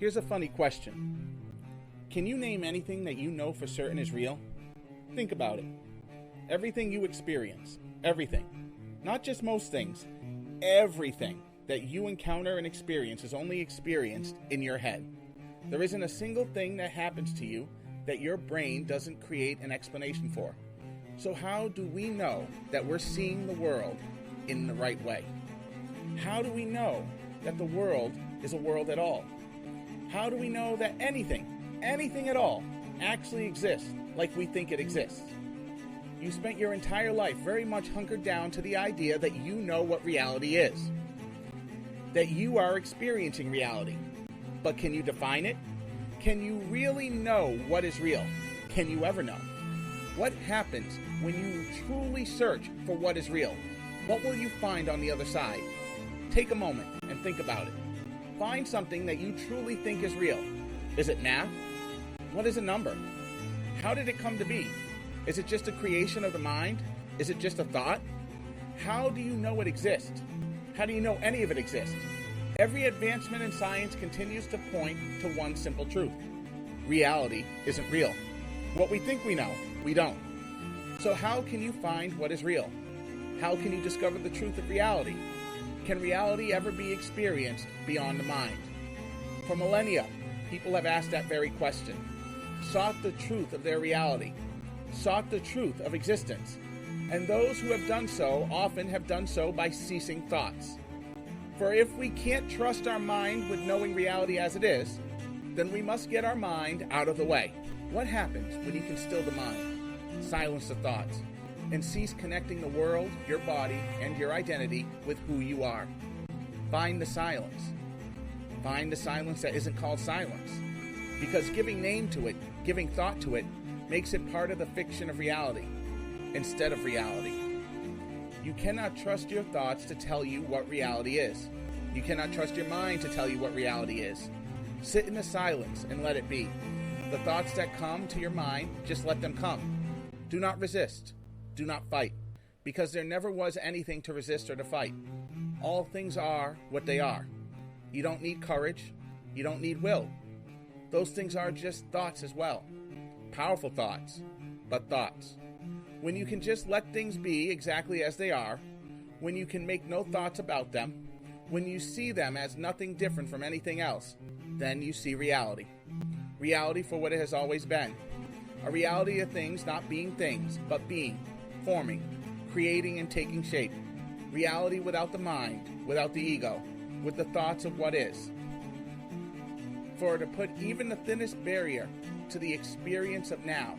Here's a funny question. Can you name anything that you know for certain is real? Think about it. Everything you experience, everything, not just most things, everything that you encounter and experience is only experienced in your head. There isn't a single thing that happens to you that your brain doesn't create an explanation for. So how do we know that we're seeing the world in the right way? How do we know that the world is a world at all? How do we know that anything at all, actually exists like we think it exists? You spent your entire life very much hunkered down to the idea that you know what reality is, that you are experiencing reality. But can you define it? Can you really know what is real? Can you ever know? What happens when you truly search for what is real? What will you find on the other side? Take a moment and think about it. Find something that you truly think is real. Is it math? What is a number? How did it come to be? Is it just a creation of the mind? Is it just a thought? How do you know it exists? How do you know any of it exists? Every advancement in science continues to point to one simple truth. Reality isn't real. What we think we know, we don't. So how can you find what is real? How can you discover the truth of reality? Can reality ever be experienced beyond the mind? For millennia, people have asked that very question, sought the truth of their reality, sought the truth of existence, and those who have done so often have done so by ceasing thoughts. For if we can't trust our mind with knowing reality as it is, then we must get our mind out of the way. What happens when you can still the mind, silence the thoughts, and cease connecting the world, your body, and your identity with who you are? Find the silence. Find the silence that isn't called silence. Because giving name to it, giving thought to it, makes it part of the fiction of reality, instead of reality. You cannot trust your thoughts to tell you what reality is. You cannot trust your mind to tell you what reality is. Sit in the silence and let it be. The thoughts that come to your mind, just let them come. Do not resist. Do not fight. Because there never was anything to resist or to fight. All things are what they are. You don't need courage. You don't need will. Those things are just thoughts as well. Powerful thoughts, but thoughts. When you can just let things be exactly as they are, when you can make no thoughts about them, when you see them as nothing different from anything else, then you see reality. Reality for what it has always been. A reality of things not being things, but being, forming, creating and taking shape. Reality without the mind, without the ego, with the thoughts of what is. For to put even the thinnest barrier to the experience of now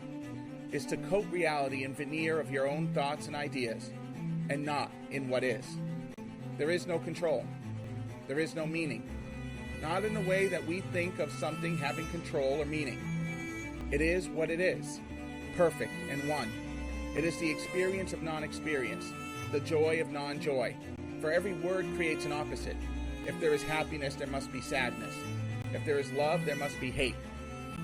is to coat reality in veneer of your own thoughts and ideas, and not in what is. There is no control. There is no meaning. Not in the way that we think of something having control or meaning. It is what it is, perfect and one. It is the experience of non-experience, the joy of non-joy. For every word creates an opposite. If there is happiness, there must be sadness. If there is love, there must be hate.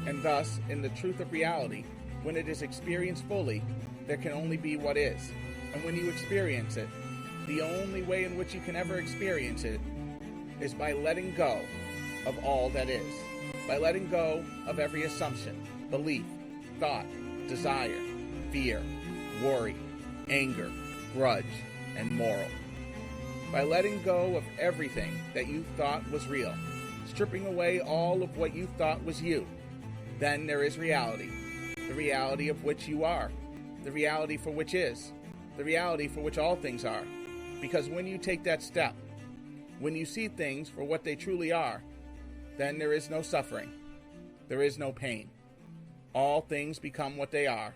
And thus, in the truth of reality, when it is experienced fully, there can only be what is. And when you experience it, the only way in which you can ever experience it is by letting go of all that is. By letting go of every assumption, belief, thought, desire, fear, worry, anger, grudge, and moral. By letting go of everything that you thought was real, stripping away all of what you thought was you, then there is reality. The reality of which you are, the reality for which is, the reality for which all things are. Because when you take that step, when you see things for what they truly are, then there is no suffering, there is no pain. All things become what they are,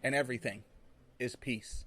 and everything is peace.